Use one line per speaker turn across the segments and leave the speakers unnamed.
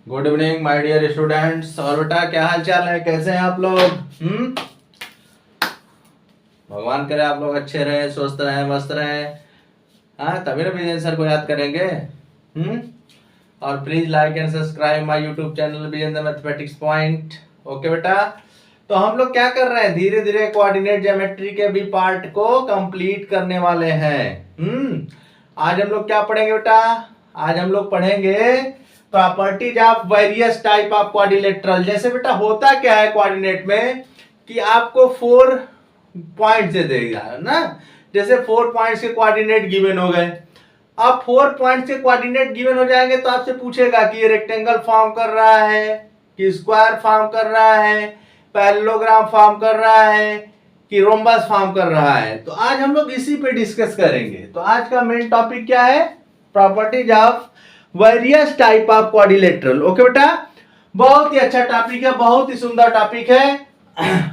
Good evening my dear students. और बेटा क्या हाल चाल है, कैसे हैं आप लोग? भगवान करे आप लोग अच्छे रहे, स्वस्थ रहे, मस्त रहे। हाँ, तभी ना विजय सर को याद करेंगे। और please like and subscribe my YouTube channel Vijendra mathematics point. Okay बेटा, तो हम लोग क्या कर रहे हैं, धीरे धीरे कोऑर्डिनेट ज्योमेट्री के भी पार्ट को कंप्लीट करने वाले हैं। आज हम लोग क्या पढ़ेंगे बेटा? आज हम लोग पढ़ेंगे properties of various type of quadrilateral. जैसे बेटा होता क्या है कोऑर्डिनेट में कि आपको 4 पॉइंट दे देगा ना। जैसे 4 पॉइंट्स के कोऑर्डिनेट गिवन हो गए। अब 4 पॉइंट्स के कोऑर्डिनेट गिवन हो जाएंगे तो आपसे पूछेगा कि ये रेक्टेंगल फॉर्म कर रहा है कि स्क्वायर फॉर्म कर रहा है, पैरेललोग्राम फॉर्म कर रहा है कि रोम्बस फॉर्म कर रहा है। तो आज हम लोग इसी पे डिस्कस करेंगे। तो आज का मेन टॉपिक क्या है? Properties of various type of quadrilateral. Okay बेटा, बहुत ही अच्छा टॉपिक है, बहुत ही सुंदर टॉपिक है।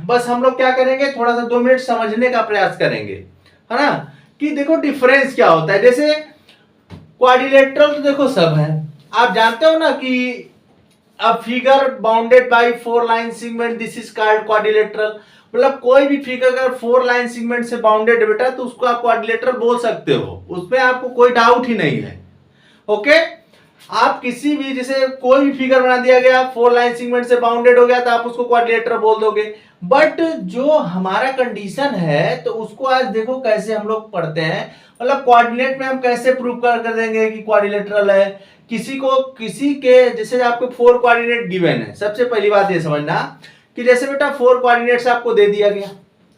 बस हम लोग क्या करेंगे, थोड़ा सा 2 मिनट समझने का प्रयास करेंगे, है ना, कि देखो डिफरेंस क्या होता है। जैसे क्वाड्रिलेटरल तो देखो सब है, आप जानते हो ना कि a figure bounded by 4 line segment, this is called quadrilateral. मतलब कोई भी फिगर अगर 4 लाइन सेगमेंट से बाउंडेड है बेटा, तो उसको आप क्वाड्रिलेटरल बोल सकते हो, उसमें आपको कोई डाउट ही नहीं है। ओके, आप किसी भी, जैसे कोई भी फिगर बना दिया गया 4 लाइन सेगमेंट से बाउंडेड हो गया तो आप उसको क्वाड्रिलेटरल बोल दोगे। बट जो हमारा कंडीशन है तो उसको आज देखो कैसे हम लोग पढ़ते हैं। मतलब कोऑर्डिनेट में हम कैसे प्रूव कर देंगे कि क्वाड्रिलेटरल है। किसी के जैसे आपको 4 कोऑर्डिनेट गिवन है। सबसे पहली बात ये समझना कि जैसे बेटा 4 कोऑर्डिनेट्स आपको दे दिया गया,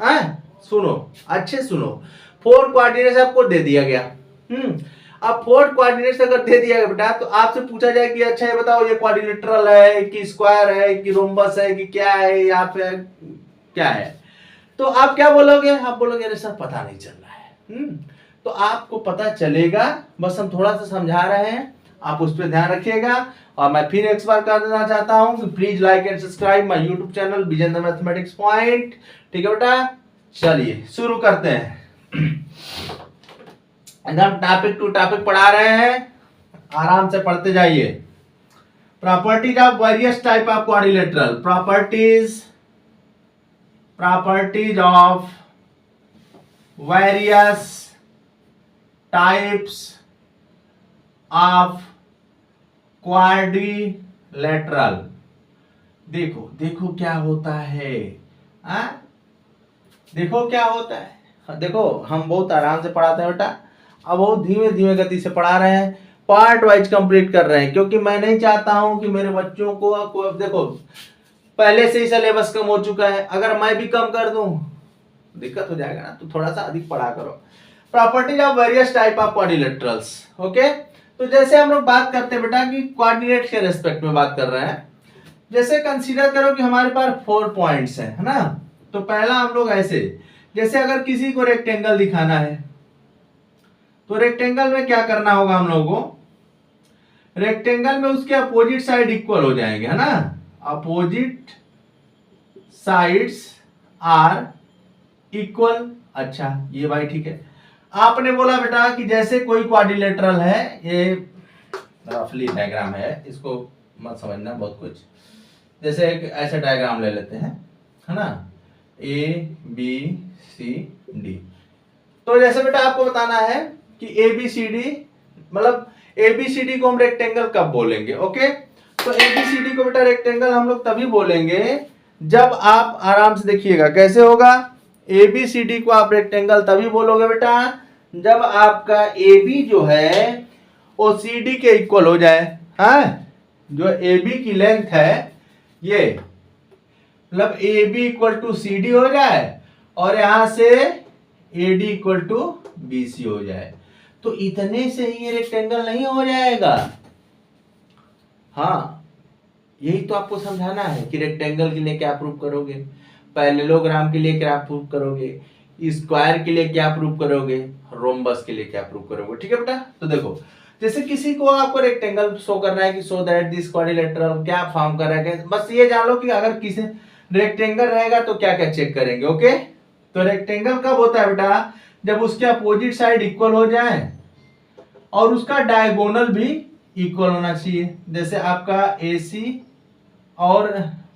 हाँ सुनो, अच्छे सुनो, 4 कोऑर्डिनेट्स आपको दे दिया गया। अब 4 कोऑर्डिनेट्स अगर दे दिया गया बेटा, तो आपसे पूछा जाए कि अच्छा ये बताओ ये क्वाड्रिलेटरल है कि स्क्वायर है कि रोम्बस है कि क्या है, या फिर क्या है। तो आप क्या बोलोगे? आप बोलोगे अरे सर पता नहीं चल रहा है। तो आपको पता चलेगा, बस हम थोड़ा सा समझा रहे हैं, आप उस पर ध्यान रखिएगा। और मैं फिर एक बार कर देना चाहता हूं कि please like and subscribe my YouTube channel Vijendra mathematics point. ठीक है बेटा, चलिए शुरू करते हैं। एकदम टॉपिक टू टॉपिक पढ़ा रहे हैं, आराम से पढ़ते जाइए। Properties of various type of quadrilateral. Properties of various types of quadrilateral. देखो देखो क्या होता है, देखो क्या होता है। देखो हम बहुत आराम से पढ़ाते हैं बेटा, अब बहुत धीमे धीमे गति से पढ़ा रहे हैं, पार्ट वाइज कंप्लीट कर रहे हैं, क्योंकि मैं नहीं चाहता हूं कि मेरे बच्चों को देखो पहले से ही सिलेबस कम हो चुका है, अगर मैं भी कम कर दूं दिक्कत हो जाएगा ना। तो थोड़ा सा अधिक पढ़ा करो। Properties of various type of quadrilaterals. Okay, तो जैसे हम लोग बात करते हैं बेटा कि कोऑर्डिनेट के रेस्पेक्ट में बात कर रहे हैं। जैसे कंसीडर करो कि हमारे पास 4 पॉइंट्स है ना। तो पहला हम लोग ऐसे, जैसे अगर किसी को रेक्टेंगल दिखाना है तो रेक्टेंगल में क्या करना होगा हम लोगों को, रेक्टेंगल में उसके अपोजिट साइड इक्वल हो जाएंगे, है ना। Opposite sides are equal. अच्छा ये भाई ठीक है। आपने बोला बेटा कि जैसे कोई क्वाड्रिलेटरल है, ये रफली डायग्राम है, इसको मत समझना बहुत कुछ। जैसे एक ऐसा डायग्राम ले लेते हैं, है ना, ए बी सी डी। तो जैसे बेटा आपको बताना है कि ए बी सी डी, मतलब ए बी सी डी को हम रेक्टेंगल कब बोलेंगे। ओके, तो ए बी सी डी को बेटा रेक्टेंगल हम लोग तभी बोलेंगे जब आप, आराम से देखिएगा कैसे होगा, ए बी सी डी को आप रेक्टेंगल तभी बोलोगे बेटा जब आपका ए बी जो है वो सी डी के इक्वल हो जाए। हाँ, जो ए बी की लेंथ है ये, मतलब A B equal to C D हो जाए और यहां से A D equal to B C हो जाए। तो इतने से ही ये रेक्टेंगल नहीं हो जाएगा। हाँ, यही तो आपको समझाना है कि रेक्टेंगल के लिए क्या प्रूफ करोगे, पैरेललोग्राम के लिए क्या प्रूफ करोगे, स्क्वायर के लिए क्या प्रूफ करोगे, रोम्बस के लिए क्या प्रूफ करोगे। ठीक है बेटा, तो देखो जैसे किसी को आपको रेक्टेंगल शो करना है कि सो दैट दिस क्वाड्रिलेटरल क्या फॉर्म कर रहा है, बस ये जान लो कि अगर किसी रेक्टेंगल रहेगा तो क्या क्या चेक करेंगे। ओके, तो रेक्टेंगल कब होता है बेटा, जब उसके अपोजिट साइड इक्वल हो जाए और उसका डायगोनल भी इक्वल होना चाहिए। जैसे आपका AC और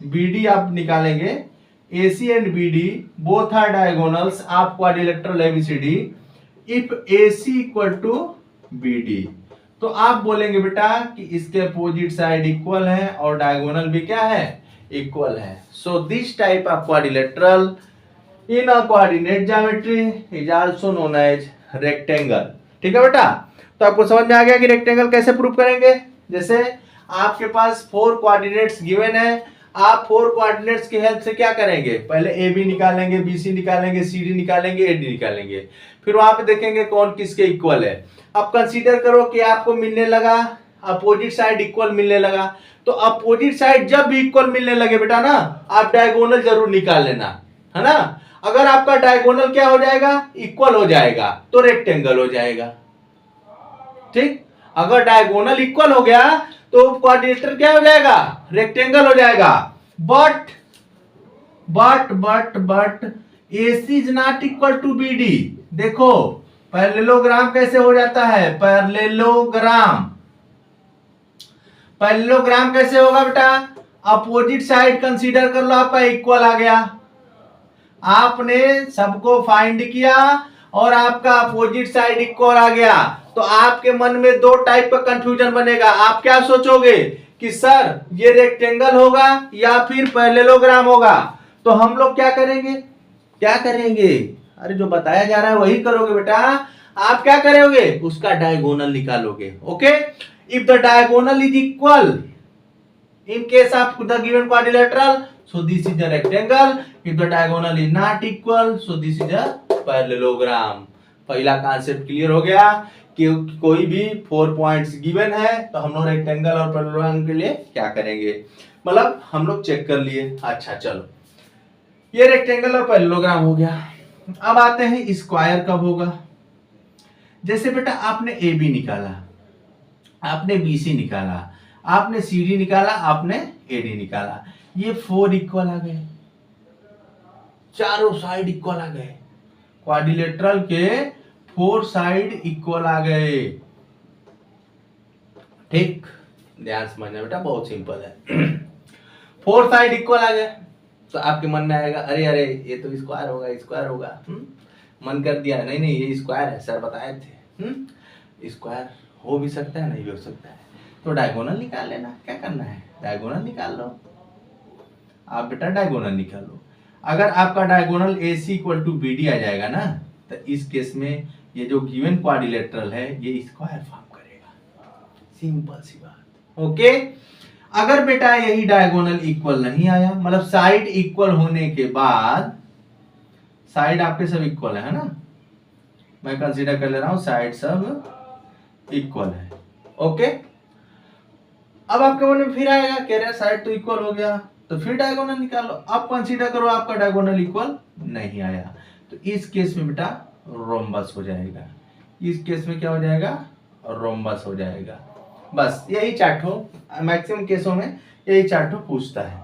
BD आप निकालेंगे, AC and BD both are diagonals of quadrilateral ABCD if AC equal to BD, तो आप बोलेंगे बेटा कि इसके अपोजिट साइड इक्वल है और डायगोनल भी क्या है, इक्वल है। So this type of quadrilateral in a coordinate geometry is also known as rectangle. ठीक है बेटा, तो आपको समझ में आ गया कि रेक्टेंगल कैसे प्रूव करेंगे। जैसे आपके पास 4 कोऑर्डिनेट्स गिवन है, आप 4 कोऑर्डिनेट्स की हेल्प से क्या करेंगे, पहले AB निकालेंगे, BC निकालेंगे, CD निकालेंगे, AD निकालेंगे, फिर वहां पे देखेंगे कौन किसके इक्वल है। अब कंसीडर करो कि आपको मिलने लगा अपोजिट साइड इक्वल मिलने लगा, तो अपोजिट साइड जब भी इक्वल मिलने लगे बेटा ना, आप डायगोनल जरूर निकाल लेना, है ना। अगर आपका डायगोनल क्या हो जाएगा, इक्वल हो जाएगा, तो रेक्टेंगल हो जाएगा। ठीक, अगर डायगोनल इक्वल हो गया तो क्वाड्रिलेटरल क्या हो जाएगा, रेक्टेंगल हो जाएगा। But AC is not equal to BD। देखो पैरेललोग्राम कैसे हो जाता है, पैरेललोग्राम कैसे होगा बेटा, अपोजिट साइड कंसीडर कर लो, आपका इक्वल आ गया, आपने सबको फाइंड किया और आपका अपोजिट साइड इक्वल आ गया, तो आपके मन में 2 टाइप का कंफ्यूजन बनेगा। आप क्या सोचोगे कि सर ये रेक्टेंगल होगा या फिर पैरेललोग्राम होगा। तो हम लोग क्या करेंगे, अरे जो बताया जा रहा है वही करोगे बेटा। आप क्या करोगे, उसका डायगोनल निकालोगे। Okay, if the diagonal is equal in case of the given quadrilateral, so this is a rectangle. If the diagonal is not equal, so this is a parallelogram. पहला कॉन्सेप्ट क्लियर हो गया कि कोई भी 4 points given है तो हम लोग रेक्टेंगल और पैरेललोग्राम के लिए क्या करेंगे, मतलब हम लोग चेक कर लिए। अच्छा चलो, ये रेक्टेंगल और पैरेललोग्राम हो गया। अब आते हैं स्क्वायर कब होगा। जैसे बेटा आपने AB निकाला, आपने BC निकाला, आपने CD निकाला, आपने AD निकाला, ये 4 इक्वल आ गए, चारों साइड इक्वल आ गए, क्वाड्रिलेटरल के 4 साइड इक्वल आ गए। ठीक, ध्यान समझना बेटा, बहुत सिंपल है। 4 साइड इक्वल आ गए, तो आपके मन में आएगा अरे अरे ये तो स्क्वायर होगा। मन कर दिया, नहीं ये स्क्वायर है, सर बताए थे। स्क्वायर हो भी सकता है, नहीं भी हो सकता है, तो डायगोनल निकाल लेना। क्या करना है, डायगोनल निकाल लो। आप बेटा डायगोनल निकालो। अगर आपका diagonal AC equal to BD आ जाएगा ना, तो इस केस में ये जो गिवन क्वाड्रिलेटरल है ये स्क्वायर फॉर्म करेगा। सिंपल सी बात। ओके, अगर बेटा यही डायगोनल इक्वल नहीं आया, मतलब साइड इक्वल होने के बाद, साइड आपके सब इक्वल है ना, मैं कंसीडर कर ले रहा हूं साइड सब इक्वल है। ओके, अब आपके मन में फिर आएगा कह रहे साइड तो इक्वल हो गया, तो फिर डायगोनल निकालो। अब कंसीडर करो आपका डायगोनल इक्वल नहीं आया, तो इस केस में बेटा रोम्बस हो जाएगा। इस केस में क्या हो जाएगा, रोम्बस हो जाएगा। बस यही चार्ट हो, मैक्सिमम केसों में यही चार्ट हो पूछता है।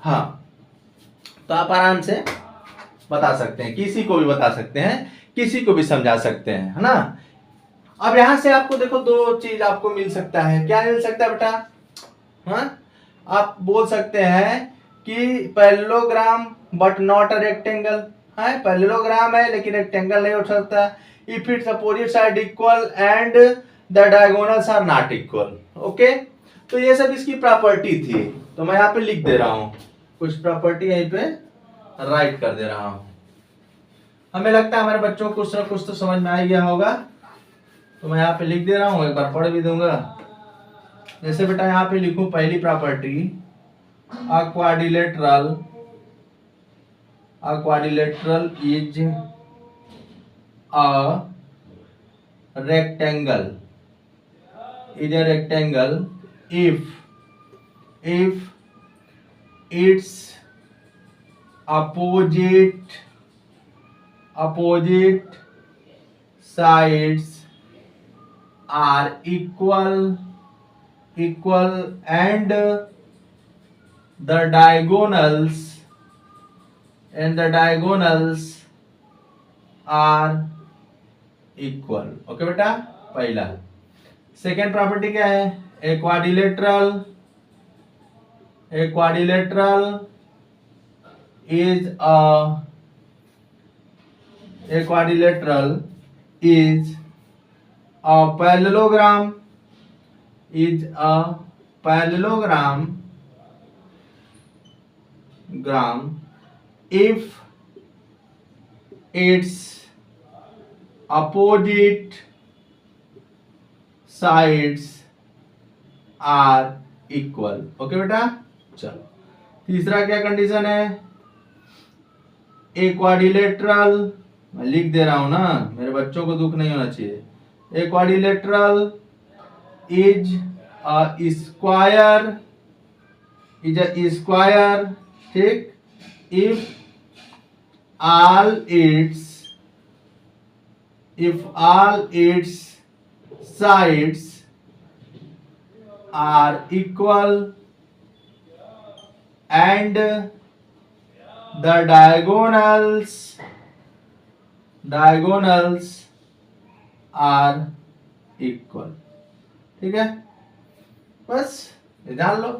हाँ, तो आप आराम से बता सकते हैं, किसी को भी बता सकते हैं, किसी को भी समझा सकते हैं, है ना। अब यहां से आपको देखो 2 चीज आपको मिल सकता है। क्या मिल सकता है बेटा, हाँ, आप बोल सकते हैं कि parallelogram but not a rectangle है, पैरेललोग्राम है लेकिन रेक्टेंगल नहीं हो सकता। If it's opposite side equal and the diagonals are not equal. Okay, तो ये सब इसकी प्रॉपर्टी थी, तो मैं यहाँ पे लिख दे रहा हूं, कुछ प्रॉपर्टी यहीं पे राइट कर दे रहा हूं। हमें लगता है हमारे बच्चों को कुछ ना कुछ तो समझ में आ गया होगा, तो मैं यहाँ पे लिख दे रहा हूँ, एक बार पढ़ भी दूंगा। जैसे बेटा यहाँ पे लिखूं पहली property, a quadrilateral is a rectangle if its opposite sides are equal and the diagonals are equal। Okay बेटा, पहला। सेकेंड प्रॉपर्टी क्या है? A quadrilateral is a quadrilateral is a parallelogram if its opposite sides are equal. Okay बेटा, चलो तीसरा क्या condition है? A quadrilateral, मैं लिख दे रहा हूं ना, मेरे बच्चों को दुख नहीं होना चाहिए. A quadrilateral is a square, ठीक, if all its sides are equal and the diagonals are equal. ठीक है, बस ये जान लो,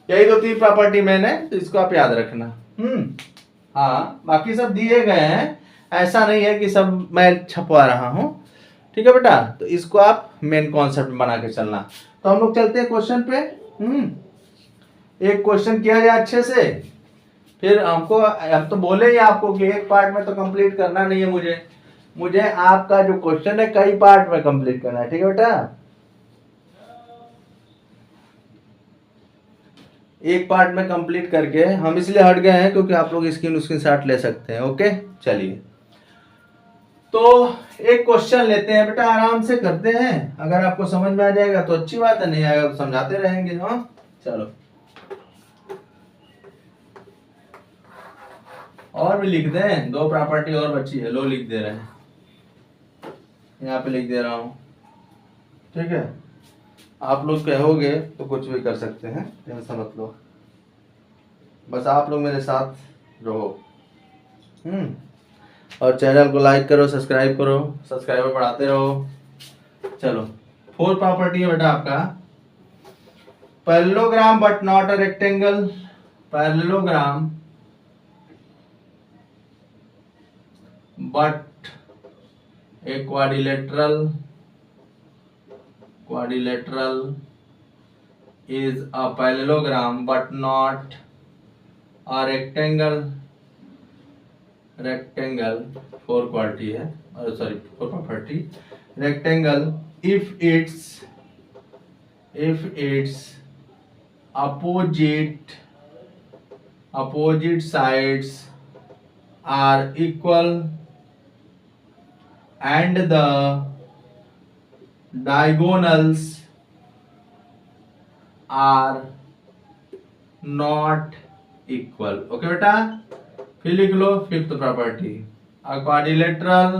यही दो तीन प्रॉपर्टी मैंने, तो इसको आप याद रखना. हाँ, बाकी सब दिए गए हैं, ऐसा नहीं है कि सब मैं छपवा रहा हूं. ठीक है बेटा, तो इसको आप मेन कॉन्सेप्ट बना के चलना. तो हम लोग चलते हैं क्वेश्चन पे. एक क्वेश्चन किया जाए अच्छे से, फिर हमको, हम तो बोले ही आपको कि एक पार्ट में तो कंप्लीट करना नहीं है. मुझे आपका जो क्वेश्चन है कई पार्ट में कंप्लीट करना है. ठीक है बेटा, एक पार्ट में कंप्लीट करके हम इसलिए हट गए हैं क्योंकि आप लोग स्क्रीनशॉट ले सकते हैं. ओके, चलिए तो एक क्वेश्चन लेते हैं बेटा, आराम से करते हैं. अगर आपको समझ में आ जाएगा तो अच्छी बात है, नहीं आएगा तो समझाते रहेंगे. हाँ चलो, और भी लिख दें, दो प्रॉपर्टी और बची है. लो लिख दे रहे हैं, यहाँ पे लिख दे रहा हूं. ठीक है, आप लोग कहोगे तो कुछ भी कर सकते हैं, टेंशन मत लो, बस आप लोग मेरे साथ रहो. और चैनल को लाइक करो, सब्सक्राइब करो, सब्सक्राइबर बढ़ाते रहो. चलो, फोर्थ प्रॉपर्टी है बेटा आपका, parallelogram but not a rectangle. Parallelogram but a quadrilateral is a parallelogram but not a rectangle. Four quality है, sorry four property. rectangle if its opposite sides are equal and the diagonals are not equal. Okay बेटा, फिर लिख लो fifth property, a quadrilateral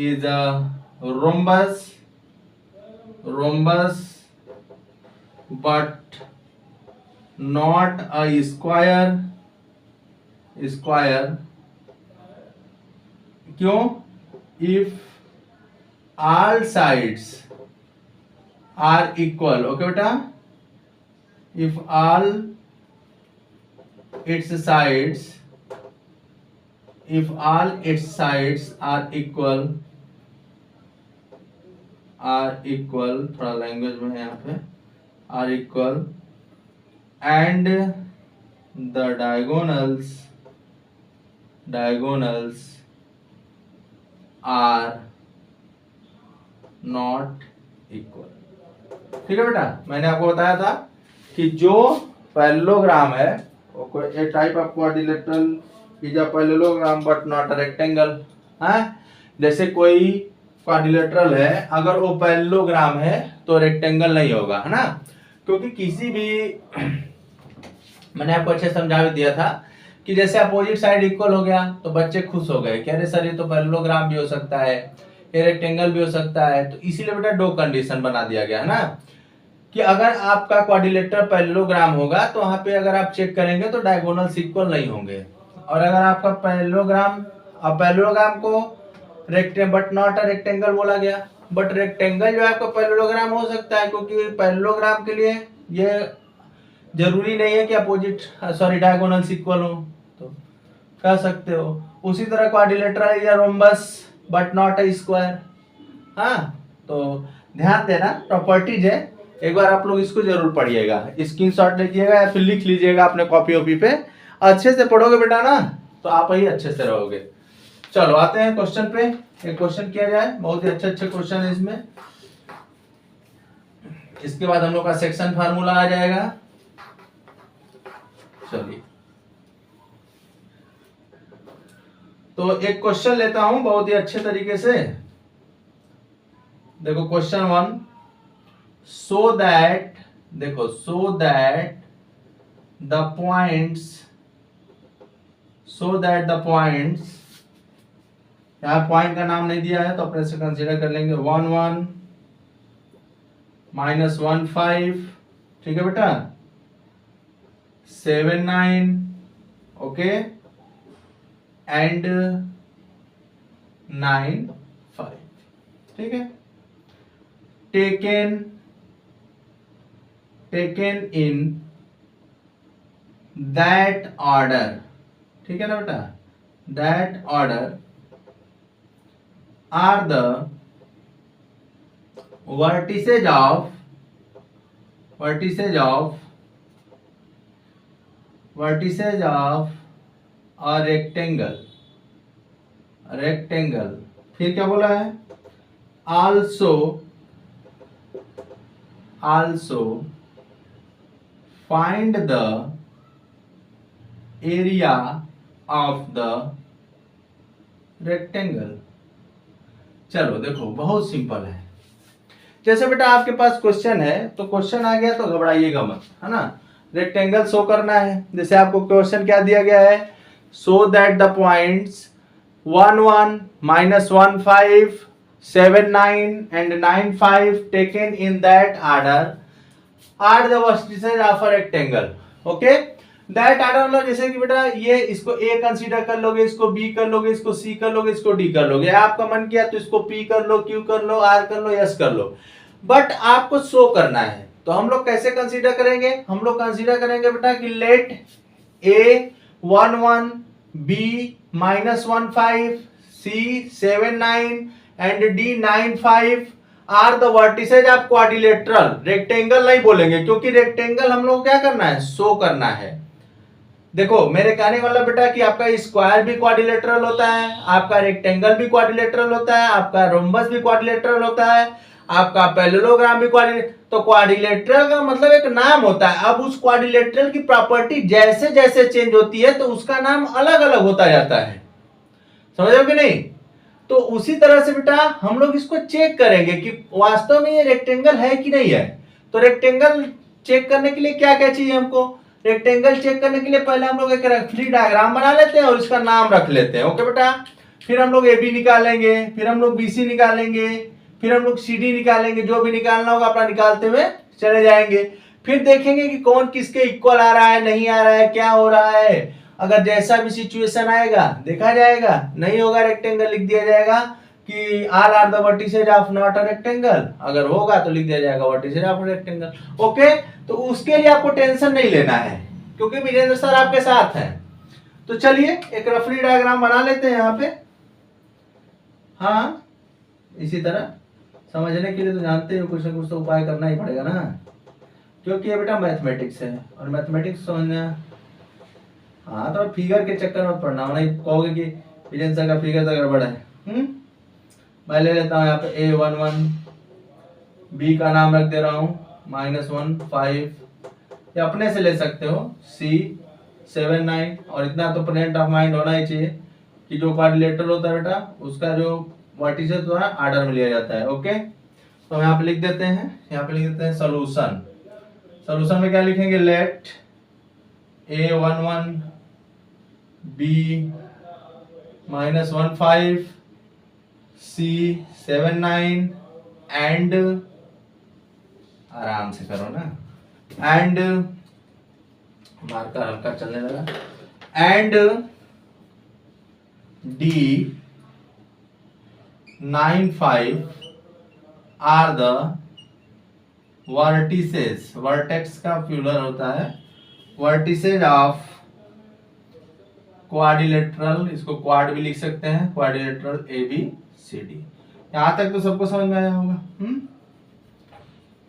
is a rhombus but not a square. क्यों? if all sides are equal. Okay बेटा, if all its sides are equal, थोड़ा language में है यहाँ पे, are equal and the diagonals are not equal. ठीक है बेटा, मैंने आपको बताया था कि जो पैरेललोग्राम है वो कोई a type of quadrilateral is a parallelogram but not a rectangle. है, जैसे कोई क्वाड्रिलेटरल है, अगर वो पैरेललोग्राम है तो रेक्टेंगल नहीं होगा, है ना, क्योंकि किसी भी मैंने आपको अच्छे समझा भी दिया था कि जैसे अपोजिट साइड इक्वल हो गया तो बच्चे खुश हो गए कि अरे सर ये तो पैरेललोग्राम भी हो सकता है, ये रेक्टेंगल भी हो सकता है. तो इसीलिए बेटा दो कंडीशन बना दिया गया है ना, कि अगर आपका क्वाड्रिलेटरल पैरेललोग्राम होगा तो वहां पे अगर आप चेक करेंगे तो डायगोनल्स इक्वल नहीं होंगे, और अगर आपका पैरेललोग्राम को बट नॉट अ रेक्टेंगल बोला गया। बट रेक्टेंगल जो है आपका पैरेललोग्राम हो सकता है, क्योंकि पैरेललोग्राम के लिए ये जरूरी नहीं है कि अपोजिट डायगोनल्स इक्वल हो, तो कह सकते हो। उसी तरह क्वाड्रिलेटरल या rhombus but not a square. हाँ, तो ध्यान देना, प्रॉपर्टीज है, एक बार आप लोग इसको जरूर पढ़िएगा, स्क्रीनशॉट लीजिएगा या फिर लिख लीजिएगा अपने कॉपी वॉपी पे। अच्छे से पढ़ोगे बेटा ना तो आप ही अच्छे से रहोगे। चलो आते हैं क्वेश्चन पे, एक क्वेश्चन किया जाए, बहुत ही अच्छे अच्छे क्वेश्चन है इसमें। इसके बाद हम लोग का सेक्शन फार्मूला आ जाएगा। चलिए, तो एक क्वेश्चन लेता हूं बहुत ही अच्छे तरीके से। देखो question 1, so that the points, यहाँ पॉइंट का नाम नहीं दिया है तो अपने से कंसीडर कर लेंगे 1 1 -1 5, ठीक है बेटा, 7 9, ओके, एंड 9 5, ठीक है, टेकन इन दैट ऑर्डर, ठीक है ना बेटा, that order are the vertices of a rectangle, फिर क्या बोला है, also find the area of the rectangle। चलो देखो बहुत सिंपल है। जैसे बेटा आपके पास क्वेश्चन है, तो क्वेश्चन आ गया तो घबराइएगा मत, है ना। रेक्टेंगल शो करना है, जैसे आपको क्वेश्चन क्या दिया गया है, so that the points 1 1 -1 5 7 9 and 9 5 taken in that order are the vertices of a rectangle. Okay, that order मतलब जैसे कि बेटा ये इसको ए कंसीडर कर लोगे, इसको बी कर लोगे, इसको सी कर लोगे, इसको डी कर लोगे, आपका मन किया तो इसको पी कर लो, क्यू कर लो, आर कर लो, एस कर लो, बट आपको शो करना है। तो हम लोग कैसे कंसीडर करेंगे, हम लोग कंसीडर करेंगे बेटा कि let A 1 1 B -1 5 C 7 9 and D 9 5 are the vertices of quadrilateral. Rectangle नहीं बोलेंगे क्योंकि रेक्टेंगल हम लोग क्या करना है, शो करना है। देखो मेरे कहने वाला बेटा कि आपका स्क्वायर भी क्वाड्रिलेटरल होता है, आपका रेक्टेंगल भी क्वाड्रिलेटरल होता है, आपका रोम्बस भी क्वाड्रिलेटरल होता है, आपका पैरेललोग्राम भी क्वाड्रिलेटरल। तो क्वाड्रिलेटरल का मतलब एक नाम होता है। अब उस क्वाड्रिलेटरल की प्रॉपर्टी जैसे जैसे चेंज होती है तो उसका नाम अलग अलग होता जाता है, समझ रहे हो कि नहीं। तो उसी तरह से बेटा हम लोग इसको चेक करेंगे कि वास्तव में ये रेक्टेंगल है कि नहीं है। तो रेक्टेंगल चेक करने के लिए क्या क्या चाहिए हमको, रेक्टेंगल चेक करने के लिए पहले हम लोग एक रेक्टेंगल डायग्राम बना लेते हैं और इसका नाम रख लेते हैं। ओके बेटा, फिर हम लोग AB निकालेंगे, फिर हम लोग BC निकालेंगे, फिर हम लोग CD निकालेंगे, जो भी निकालना होगा अपना निकालते हुए चले जाएंगे। फिर देखेंगे कि कौन किसके इक्वल आ रहा है, नहीं आ रहा है, क्या हो रहा है। अगर जैसा भी सिचुएशन आएगा देखा जाएगा, नहीं होगा रेक्टेंगल लिख दिया जाएगा कि are are the vertices of not a rectangle, अगर होगा तो लिख दिया जाएगा वर्टिसेज ऑफ रेक्टेंगल। ओके, तो उसके लिए आपको टेंशन नहीं लेना है क्योंकि वीरेंद्र सर आपके साथ हैं। तो चलिए एक रफली डायग्राम बना लेते हैं यहाँ पे। हाँ, इसी तरह समझने के लिए तो जानते हो कुछ ना कुछ तो उपाय करना ही पड़ेगा ना, क्योंकि ये बेटा मैथमेटिक्स है और मैथमेटिक्स समझना। हाँ, तो फिगर के चक्कर में पढ़ना, नहीं कहोगे कि वीरेंद्र सर का फिगर तो गड़बड़ है। मैं ले लेता हूँ यहाँ पे A 1 1, B का नाम रख दे रहा हूँ -1 5, या अपने से ले सकते हो C 7 9, और इतना तो प्रेजेंट ऑफ माइंड होना ही चाहिए कि जो क्वाड्रिलेटरल होता है बेटा उसका जो वर्टिसेस होता है ऑर्डर में लिया जाता है। ओके, तो यहाँ पे लिख देते हैं, यहाँ पे लिख देते हैं सोल्यूशन। सोल्यूशन में क्या लिखेंगे, let A 1 1 B -1 5 C 7 9 and, आराम से करो ना, एंड मार्कर हल्का चलने लगा, and D 95 are the vertices, vertex का प्लूरल होता है, वर्टिसेज ऑफ क्वाड्रिलेटरल, इसको क्वाड भी लिख सकते हैं, क्वाड्रिलेटरल ABCD। यहां तक तो सबको समझ में आया होगा।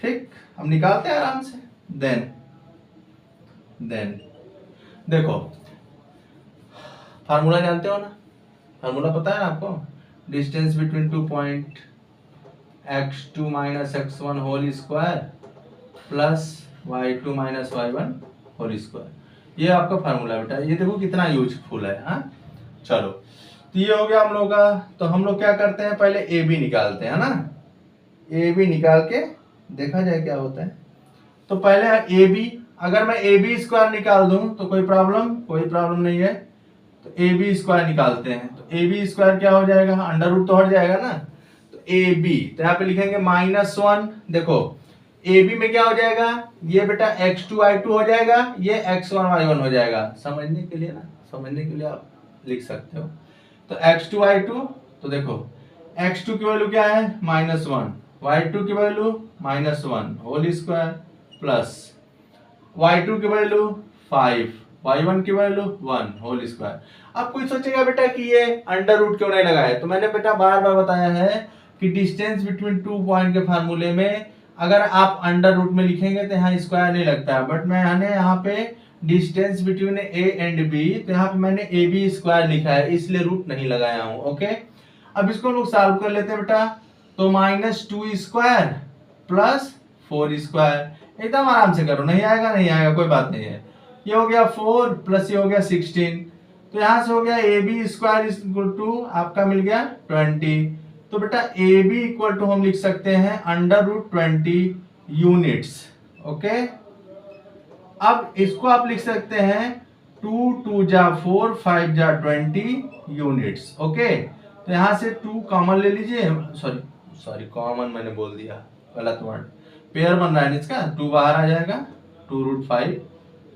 ठीक, हम निकालते हैं आराम से। देन देखो फार्मूला जानते हो ना, फार्मूला पता है ना आपको, distance between 2 point x2 minus x1 whole square plus y2 minus y1 whole square, ये आपका फार्मूला बेटा। ये देखो कितना यूजफुल है। हाँ चलो, तो ये हो गया हम लोग का। तो हम लोग क्या करते हैं, पहले ए बी निकालते हैं ना, ए बी निकाल के देखा जाए क्या होता है। तो पहले ए बी, अगर मैं ए बी स्क्वायर निकाल दूं तो कोई प्रॉब्लम नहीं है। तो ए बी स्क्वायर निकालते हैं, तो ए बी स्क्वायर क्या हो जाएगा, अंडर रूट तो हट जाएगा ना। तो ए बी, तो यहाँ पे लिखेंगे -1। देखो ए बी में क्या हो जाएगा, ये बेटा x2 y2 हो जाएगा, ये x1 y1 हो जाएगा। समझने के लिए आप लिख सकते हो। तो x2 y2, तो देखो x2 की वैल्यू क्या है -1, y2 की value -1 whole square plus y2 की वैल्यू 5, y1 की वैल्यू 1 होल स्क्वायर। अब कोई सोचेगा बेटा कि ये अंडर रूट क्यों नहीं लगाया, तो मैंने बेटा बार बार बताया है कि डिस्टेंस बिटवीन 2 पॉइंट के फार्मूले में अगर आप अंडर रूट में लिखेंगे तो यहाँ स्क्वायर नहीं लगता है, बट मैंने यहाँ पे distance between A and B, तो यहाँ पे मैंने ए बी स्क्वायर लिखा है, इसलिए रूट नहीं लगाया हूँ। ओके, अब इसको लोग सॉल्व कर लेते हैं बेटा। तो -2 स्क्वायर प्लस 4 स्क्वायर, एकदम आराम से करो, नहीं आएगा कोई बात नहीं है। ये हो गया 4 प्लस ये हो गया 16, तो यहां से हो गया A B square equal to आपका मिल गया 20। तो बेटा ए बी इक्वल टू हम लिख सकते हैं √20 यूनिट्स। ओके, अब इसको आप लिख सकते हैं 2 2 जा 4 5 जा 20 यूनिट्स। ओके, तो यहां से 2 कॉमन ले लीजिए, सॉरी कॉमन मैंने बोल दिया, गलत वर्ड, पेयर बन रहा है इसका, 2 बाहर आ जाएगा, 2√5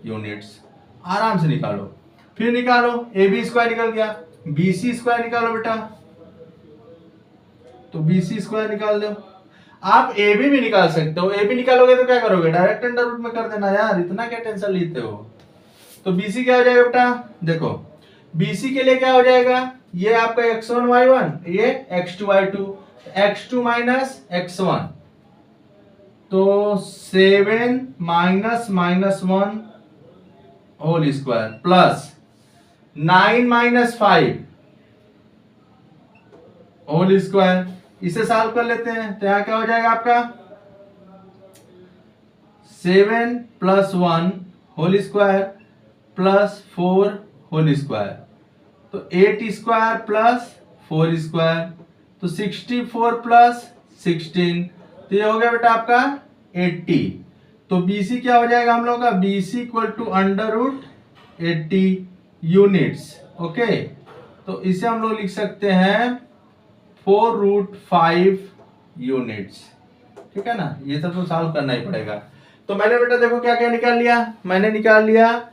यूनिट्स। आराम से निकालो, फिर निकालो ए बी स्क्वायर निकल गया, बी सी स्क्वायर निकालो बेटा, तो बी सी स्क्वायर निकाल दो। आप ए बी भी निकाल सकते हो, ए बी निकालोगे तो क्या करोगे, डायरेक्ट अंडर रूट में कर देना यार, इतना क्या टेंशन लेते हो। तो बी सी क्या हो जाएगा बेटा, देखो बी सी के लिए क्या हो जाएगा, ये आपका x1 y1, ये x2 y2, x2 minus x1, तो 7 -1 whole square plus 9 -5 whole square. इसे सॉल्व कर लेते हैं, तो यहां क्या हो जाएगा आपका 7 + 1 whole square plus 4 whole square, तो 8 स्क्वायर प्लस 4 स्क्वायर, तो 64 + 16, तो ये हो गया बेटा आपका 80। तो BC क्या हो जाएगा हम लोग का, BC = √80 यूनिट्स। ओके, तो इसे हम लोग लिख सकते हैं 4√5 यूनिट्स। ठीक है ना, ये सब तो सॉल्व करना ही पड़ेगा। तो मैंने बेटा देखो क्या क्या निकाल लिया, मैंने निकाल लिया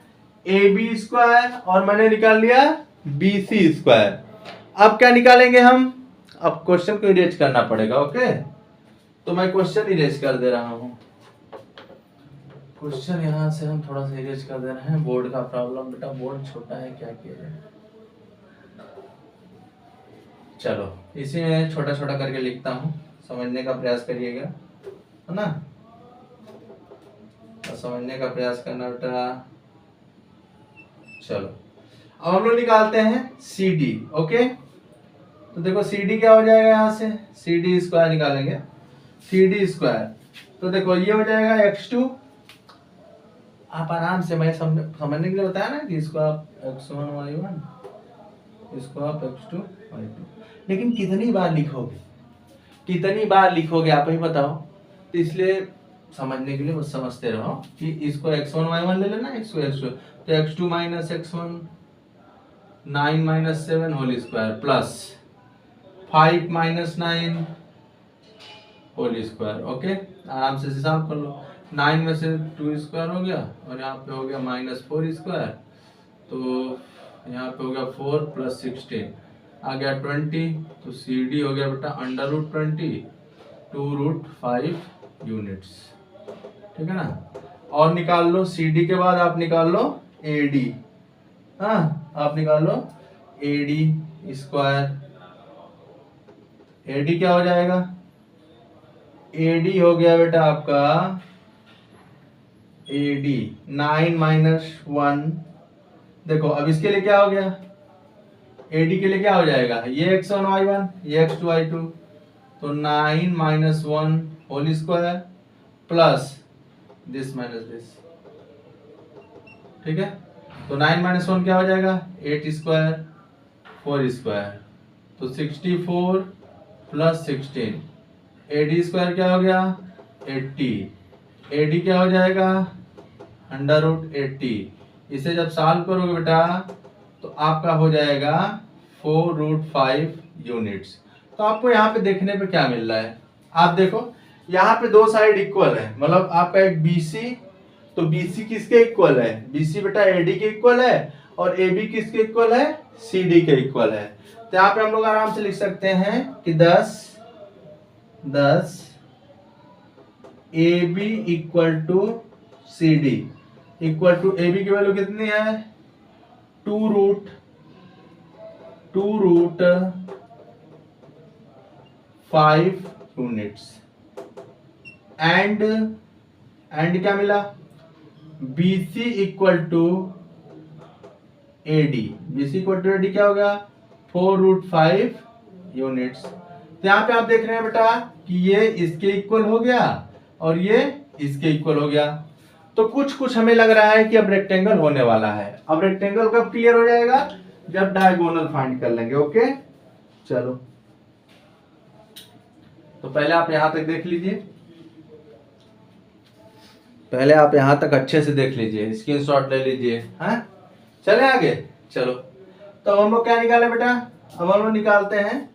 ए बी स्क्वायर और मैंने निकाल लिया बी सी स्क्वायर। अब क्या निकालेंगे हम, अब क्वेश्चन को इरेज करना पड़ेगा। ओके, तो मैं क्वेश्चन इरेज कर दे रहा हूं, क्वेश्चन यहां से हम थोड़ा सा इरेज कर दे रहे हैं, बोर्ड का प्रॉब्लम बेटा, बोर्ड छोटा है, क्या किया जाए। चलो इसी में छोटा छोटा करके लिखता हूं, समझने का प्रयास करिएगा, है ना, तो समझने का प्रयास करना बेटा। चलो अब हम लोग निकालते हैं सी डी। ओके, तो देखो सी डी क्या हो जाएगा, यहां से सी डी स्क्वायर निकालेंगे, सी डी स्क्वायर, तो देखो ये हो जाएगा x2, आप आराम से, मैं समझने के लिए बताया ना कि इसको आप x1 y1, इसको आप x2 y2, लेकिन कितनी बार लिखोगे आप ही बताओ। तो इसलिए समझने के लिए बस समझते रहो कि इसको x1 y1 ले लेना, इसको x2, तो x2 - x1 9 - 7 whole square plus 5 - 9 whole square. Okay, आराम से हिसाब कर लो, 9 में से 2 स्क्वायर हो गया और यहाँ पे हो गया -4 स्क्वायर, तो यहाँ पे हो गया 4 + 16, आ गया 20, तो सी डी हो गया बेटा √20 2√5 यूनिट्स। ठीक है ना। और निकाल लो सी डी के बाद आप निकाल लो ए डी। हाँ, आप निकाल लो A D square. A D क्या हो जाएगा, ए डी हो गया बेटा आपका ए डी 9 - 1। देखो अब इसके लिए क्या हो गया, ए डी के लिए क्या हो जाएगा, ये x1 y1 ये x2 y2, तो 9 - 1 whole square plus this minus this. ठीक है, तो 9 - 1 क्या हो जाएगा, 8 स्क्वायर 4 स्क्वायर, तो 64 प्लस 16। ए डी स्क्वायर क्या हो गया 80। ए डी क्या हो जाएगा √80। इसे जब सॉल्व करोगे बेटा तो आपका हो जाएगा 4√5 यूनिट्स। तो आपको यहाँ पे देखने पे क्या मिल रहा है, आप देखो यहाँ पे दो साइड इक्वल है, मतलब आपका एक BC, तो BC किसके इक्वल है, BC बेटा AD के इक्वल है, और AB किसके इक्वल है, CD के इक्वल है। तो यहाँ पे हम लोग आराम से लिख सकते हैं कि 10 AB equal to CD equal to AB की वैल्यू कितनी है 2√5 यूनिट्स। एंड क्या मिला, BC equal to AD। BC equal to AD क्या होगा 4√5 यूनिट्स। तो यहाँ पे आप देख रहे हैं बेटा कि ये इसके इक्वल हो गया और ये इसके इक्वल हो गया। तो कुछ हमें लग रहा है कि अब रेक्टेंगल होने वाला है। अब रेक्टेंगल कब क्लियर हो जाएगा, जब डायगोनल फाइंड कर लेंगे। ओके चलो, तो पहले आप यहां तक देख लीजिए, पहले आप यहां तक अच्छे से देख लीजिए, स्क्रीनशॉट ले लीजिए। हैं, चले आगे। चलो, तो हम लोग क्या निकाले बेटा, अब हम लोग निकालते हैं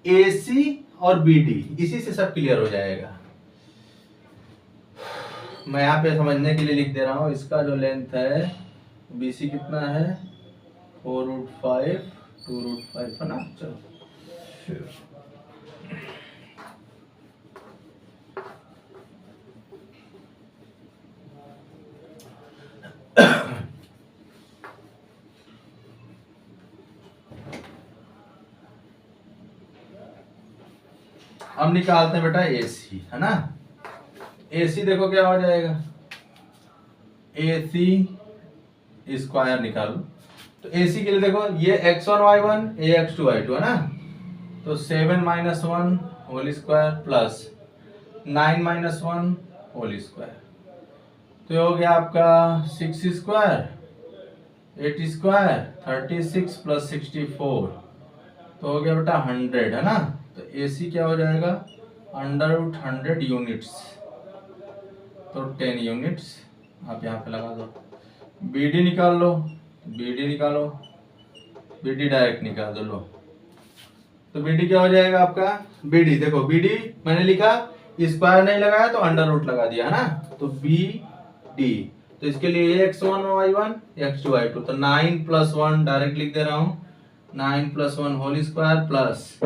AC और BD। इसी से सब क्लियर हो जाएगा। मैं यहाँ पे समझने के लिए लिख दे रहा हूँ, इसका जो लेंथ है BC कितना है 4√5 2√5 है ना। चलो हम निकालते हैं बेटा AC, है ना। AC देखो क्या हो जाएगा, AC स्क्वायर निकालो। तो AC के लिए देखो ये x1 y1 ये x2 y2 है ना, तो 7 - 1 whole square plus 9 - 1 whole square, तो ये हो गया आपका 6 स्क्वायर 8 स्क्वायर 36 प्लस 64, तो हो गया बेटा 100 है ना। तो AC क्या हो जाएगा √100 यूनिट्स, तो 10 यूनिट्स आप यहाँ पे लगा दो। BD निकाल लो, BD निकालो, BD डायरेक्ट निकाल दो। लो, तो BD क्या हो जाएगा आपका, BD देखो BD मैंने लिखा स्क्वायर नहीं लगाया तो √ लगा दिया है ना, तो BD, तो इसके लिए ये x1 y1 x2 y2, तो 9 + 1 डायरेक्ट लिख दे रहा हूँ, 9 + 1 whole square plus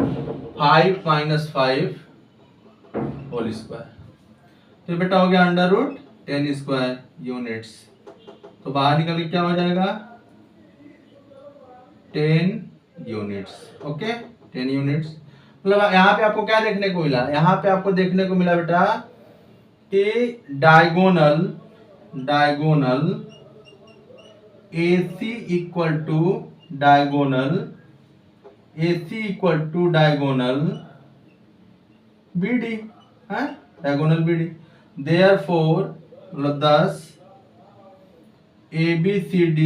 5 - 5 whole square, तो बेटा हो गया √10 स्क्वायर यूनिट्स। तो बाहर निकल के क्या हो जाएगा 10 यूनिट्स। ओके 10 यूनिट्स, मतलब यहाँ पे आपको क्या देखने को मिला, यहाँ पे आपको देखने को मिला बेटा कि diagonal AC equal to diagonal BD है, diagonal BD। Therefore thus ABCD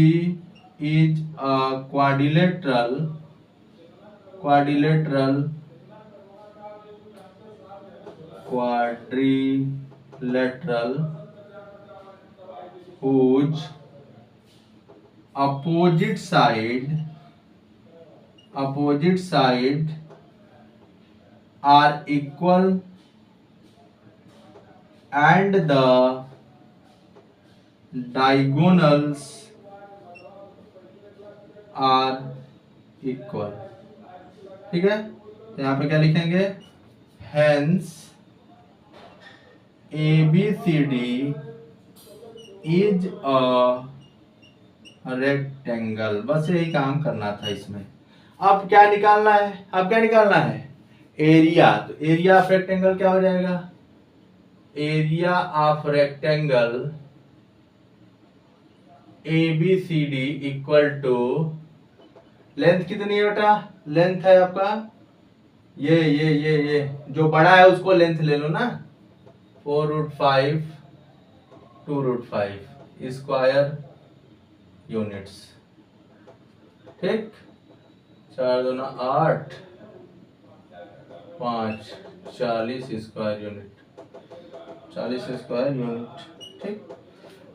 is a quadrilateral whose opposite side are equal and the diagonals are equal। ठीक है, तो यहाँ पे क्या लिखेंगे, hence ABCD is a rectangle. बस यही काम करना था इसमें। अब क्या निकालना है, अब क्या निकालना है, एरिया। तो एरिया ऑफ रेक्टेंगल क्या हो जाएगा, area of rectangle ABCD equal to, length कितनी है बेटा, लेंथ है आपका ये जो बड़ा है उसको लेंथ ले लो ना, 4√5 2√5 स्क्वायर यूनिट्स। ठीक, 4 दूना 8 5 40 स्क्वायर यूनिट, 40 स्क्वायर यूनिट। ठीक,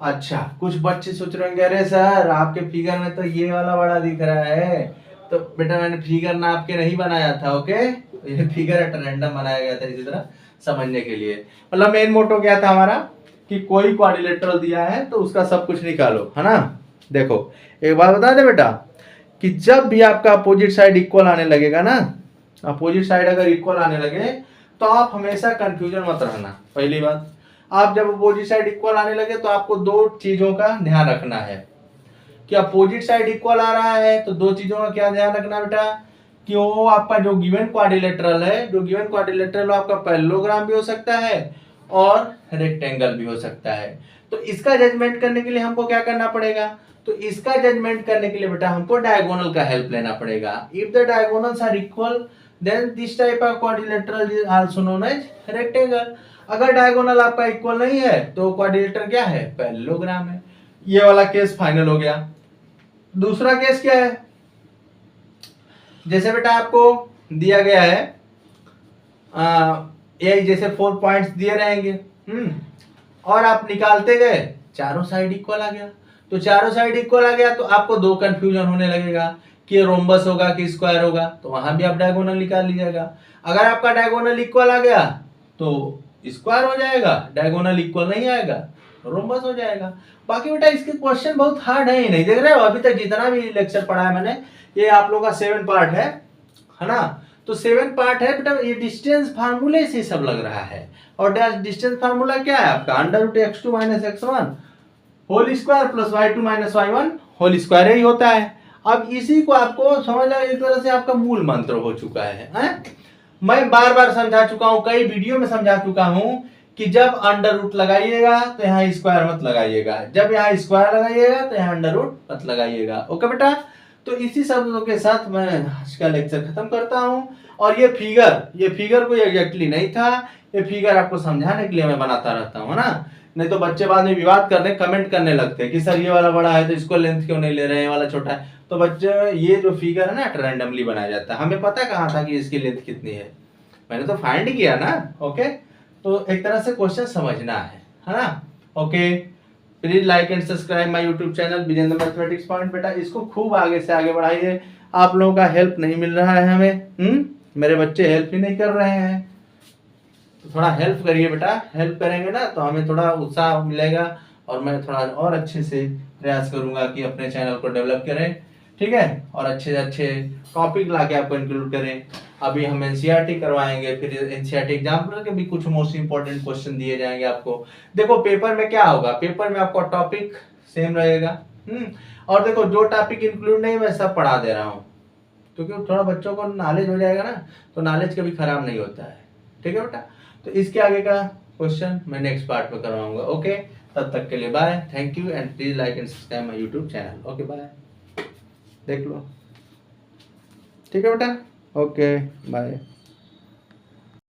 अच्छा कुछ बच्चे सोच रहे होंगे अरे सर आपके फिगर में तो ये वाला बड़ा दिख रहा है, तो बेटा मैंने फिगर नाप के नहीं बनाया था। ओके, ये फिगर रैंडम बनाया गया था इसी तरह समझने के लिए। मतलब मेन मोटो क्या था हमारा कि कोई क्वाड्रिलेटरल दिया है तो उसका सब कुछ निकालो, है ना। देखो एक बात बता दे बेटा कि जब भी आपका अपोजिट साइड इक्वल आने लगेगा ना, अपोजिट साइड अगर इक्वल आने लगे तो आप हमेशा कंफ्यूजन मत रहना। पहली बात, आप जब अपोजिट साइड इक्वल आने लगे तो आपको दो चीजों का ध्यान रखना है कि अपोजिट साइड इक्वल आ रहा है तो दो चीजों का क्या ध्यान रखना बेटा कि वो आपका जो गिवन क्वाड्रिलेटरल है, जो गिवन क्वाड्रिलेटरल आपका पैरेललोग्राम भी हो सकता है और रेक्टेंगल भी हो सकता है। तो इसका जजमेंट करने के लिए हमको क्या करना पड़ेगा, तो इसका जजमेंट करने के लिए बेटा हमको डायगोनल का हेल्प लेना पड़ेगा। If the diagonals are equal then this type of quadrilateral is also known as rectangle. अगर डायगोनल आपका इक्वल नहीं है तो क्वाड्रिलेटर क्या है, पैरेललोग्राम है। ये वाला केस फाइनल हो गया। दूसरा केस क्या है, जैसे बेटा आपको दिया गया है ये जैसे 4 पॉइंट्स दिए रहेंगे, और आप निकालते गए, चारों साइड इक्वल आ गया। तो चारों साइड इक्वल आ गया तो आपको दो कंफ्यूजन होने लगेगा कि रोम्बस होगा कि स्क्वायर होगा, तो वहां भी आप डायगोनल निकाल लीजिएगा। अगर आपका डायगोनल इक्वल आ गया तो स्क्वायर हो जाएगा, डायगोनल इक्वल नहीं आएगा रोम्बस हो जाएगा। बाकी बेटा इसके क्वेश्चन बहुत हार्ड है ही नहीं, देख रहे हो अभी तक जितना भी लेक्चर पढ़ा है मैंने, ये आप लोगों का 7 पार्ट है ना। तो 7 पार्ट है बेटा, ये डिस्टेंस फार्मूले से सब लग रहा है। और डिस्टेंस फार्मूला क्या है आपका, √x2 - x1 whole square plus y2 - y1 whole square ही होता है। अब इसी को आपको समझ लो एक तरह से आपका मूल मंत्र हो चुका है? मैं बार बार समझा चुका हूं, कई वीडियो में समझा चुका हूं कि जब अंडर रूट लगाइएगा तो यहाँ स्क्वायर मत लगाइएगा, जब यहाँ स्क्वायर लगाइएगा तो यहाँ अंडर रूट मत लगाइएगा। ओके बेटा, तो इसी शब्दों के साथ मैं आज का लेक्चर खत्म करता हूं। और ये फिगर कोई एग्जैक्टली नहीं था, ये फिगर आपको समझाने के लिए मैं बनाता रहता हूं, है ना। नहीं तो बच्चे बाद में विवाद करने कमेंट करने लगते हैं कि सर ये वाला बड़ा है तो इसको लेंथ क्यों नहीं ले रहे हैं, वाला छोटा है। तो बच्चे ये जो फिगर है ना रैंडमली बनाया जाता है, हमें पता कहाँ था कि इसकी लेंथ कितनी है, मैंने तो फाइंड किया ना। ओके, तो एक तरह से क्वेश्चन समझना है ना। Okay, please like and subscribe my YouTube channel Vijendra mathematics point. बेटा इसको खूब आगे से आगे बढ़ाइए, आप लोगों का हेल्प नहीं मिल रहा है हमें, मेरे बच्चे हेल्प ही नहीं कर रहे हैं, तो थोड़ा हेल्प करिए बेटा। हेल्प करेंगे ना तो हमें थोड़ा उत्साह मिलेगा और मैं थोड़ा और अच्छे से प्रयास करूंगा कि अपने चैनल को डेवलप करें, ठीक है, और अच्छे से अच्छे टॉपिक ला के आपको इंक्लूड करें। अभी हम एनसीईआरटी करवाएंगे, फिर एनसीईआरटी एग्जाम्पल के भी कुछ मोस्ट इंपॉर्टेंट क्वेश्चन दिए जाएंगे आपको। देखो पेपर में क्या होगा, पेपर में आपको टॉपिक सेम रहेगा, और देखो जो टॉपिक इंक्लूड नहीं मैं सब पढ़ा दे रहा हूँ, क्योंकि थोड़ा बच्चों को नॉलेज हो जाएगा ना, तो नॉलेज कभी खराब नहीं होता है, ठीक है बेटा। तो इसके आगे का क्वेश्चन मैं नेक्स्ट पार्ट में करवाऊंगा। ओके, तब तक के लिए bye, thank you and please like and subscribe my YouTube channel. Okay bye, देख लो, ठीक है बेटा। Okay bye.